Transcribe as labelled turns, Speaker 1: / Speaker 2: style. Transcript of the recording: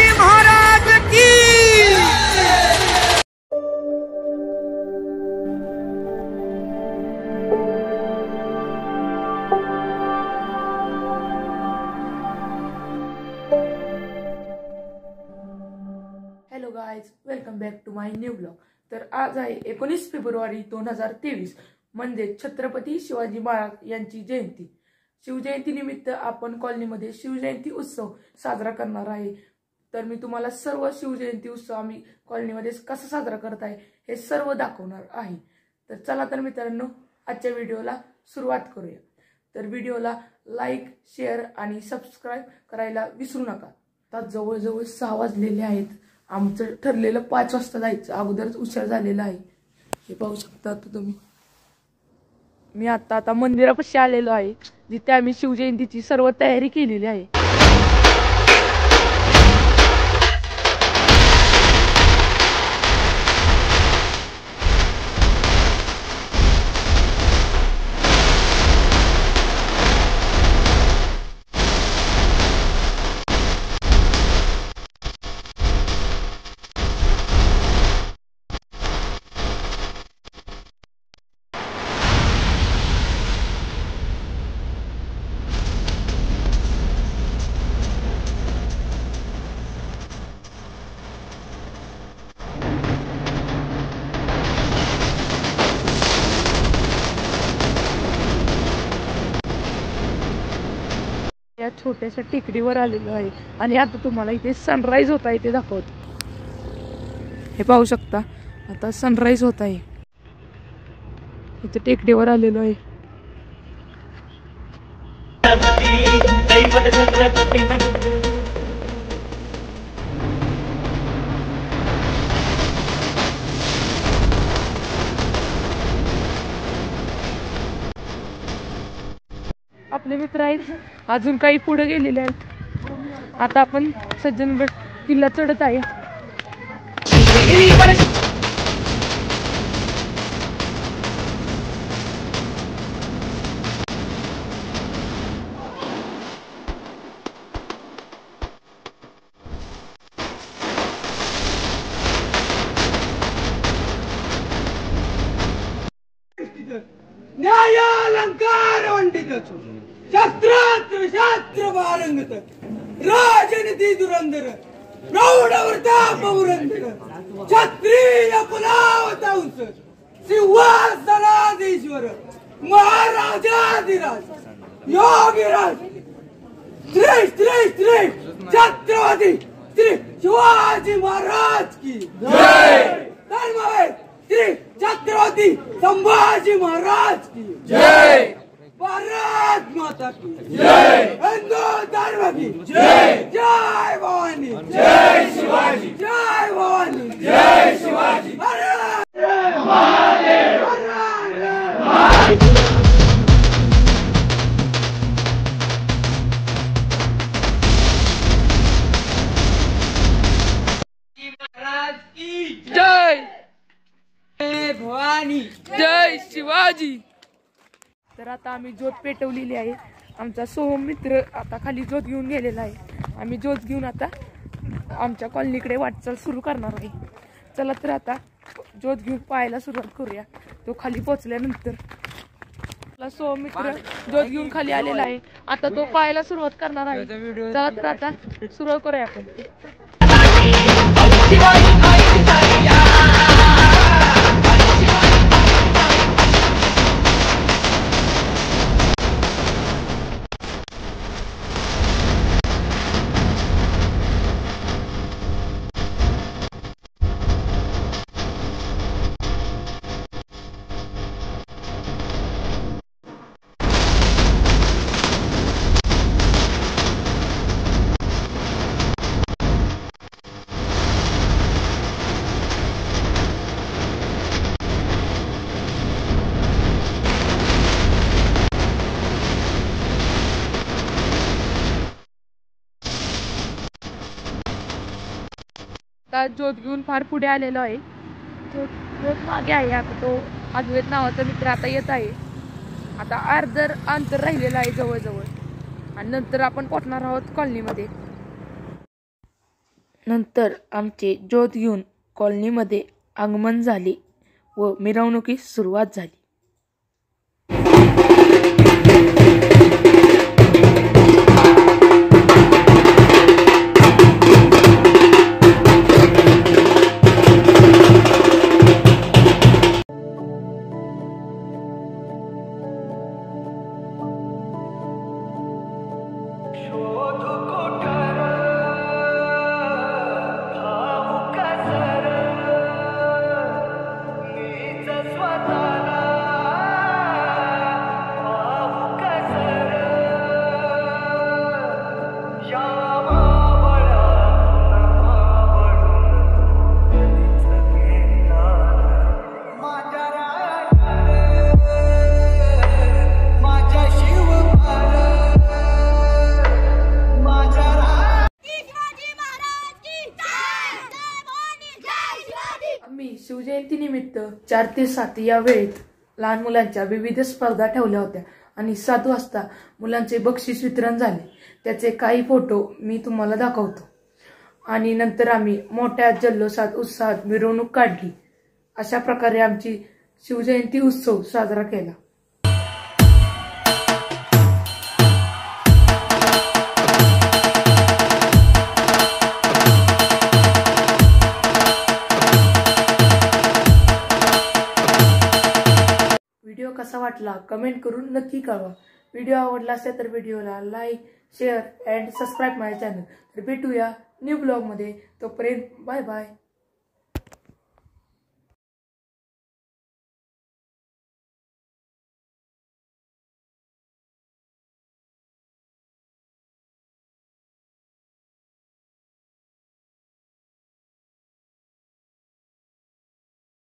Speaker 1: शिवाजी महाराज की।
Speaker 2: Hello guys, welcome back to my new blog. तर आज आहे 19 फेब्रुवारी 2023, म्हणजे छत्रपती शिवाजी महाराज यांची जयंती। शिवजयंती निमित्त आपण कॉलनीमध्ये शिवजयंती उत्सव साजरा करणार आहे। तर मी तुम्हाला सर्व शिवजयंती उत्सव आम्ही कॉलनीमध्ये कसा साजरा करत आहे हे सर्व दाखवणार आहे। तर चला तर मित्रांनो, आजच्या व्हिडिओला सुरुवात करूया। तर व्हिडिओला लाईक, शेअर आणि सबस्क्राईब करायला विसरू नका। आता जवळजवळ 6 वाजलेले आहेत। आमचं ठरलेलं 5 वाजता जायचं, अगोदरच उशीर झालेला आहे। हे पाहू शकता आता तुम्ही। मी आता मंदिरापाशी आलेलो आहे, जिथे आम्ही शिवजयंतीची सर्व तयारी केलेली आहे। या छोट्याशा टेकडीवर आलेलो आहे आणि आता तुम्हाला इथे सनराइज होत आहे ते दाखवतो। हे पाहू शकता, आता सनराइज होत आहे। इथे टेकडीवर आलेलो आहे। आपले मित्र आहेत, अजून काही पुढे गेलेले आहेत। आता आपण सज्जनगड किल्ला चढत आहे।
Speaker 1: न्यायालंकार वंदित शस्त्रास्त्र शास्त्र पारंगत राजनीती दुरंधर प्रौढ वृताप पुरंदर क्षत्रिय कुलावतांस सिंहासनाधीश्वर महाराजाधिराज योगीराज श्री श्री श्री छत्रपती श्री शिवाजी महाराज की जय। धर्मवीर श्री छत्रपती संभाजी महाराज की जय। भारत माता की जय। हिंदू धर्म की जय। जय भवानी, जय शिवाजी, जय भवानी, जय शिवाजी। महाराज की
Speaker 2: जय।
Speaker 1: जय भवानी,
Speaker 2: जय शिवाजी। तर आता आम्ही ज्योत पेटवलेली आहे। आमचा सोहम मित्र आता खाली ज्योत घेऊन गेलेला आहे। आम्ही ज्योत घेऊन आता आमच्या कॉलनीकडे वाटचाल सुरू करणार आहे। चला तर आता ज्योत घेऊन पाहायला सुरुवात करूया। तो खाली पोहोचल्यानंतर सोहम मित्र ज्योत घेऊन खाली आलेला आहे। आता तो पाहायला सुरुवात करणार आहे। चला तर आता सुरुवात करूया आपण। आता ज्योत घेऊन फार पुढे आलेलो आहे। ज्योत मागे आहे। आता तो अद्वैत नावाचा मित्र आता येत आहे। आता अर्धर अंतर राहिलेलं आहे जवळजवळ, आणि नंतर आपण पोहोचणार आहोत कॉलनीमध्ये। नंतर आमचे ज्योत घेऊन कॉलनीमध्ये आगमन झाले व मिरवणुकीस सुरुवात झाली. आम्ही शिवजयंतीनिमित्त 4 ते 7 या वेळेत लहान मुलांच्या विविध स्पर्धा ठेवल्या होत्या आणि 7 वाजता मुलांचे बक्षीस वितरण झाले. त्याचे काही फोटो मी तुम्हाला दाखवतो. आणि नंतर आम्ही मोठ्या जल्लोषात उत्साहात मिरवणूक काढली. अशा प्रकारे आमची शिवजयंती उत्सव साजरा केला. व्हिडिओ कसा वाटला कमेंट करून नक्की कळवा. व्हिडिओ आवडला असेल तर व्हिडिओला like, share and subscribe my channel. तर भेटूया न्यू ब्लॉगमध्ये. तोपर्यंत बाय बाय.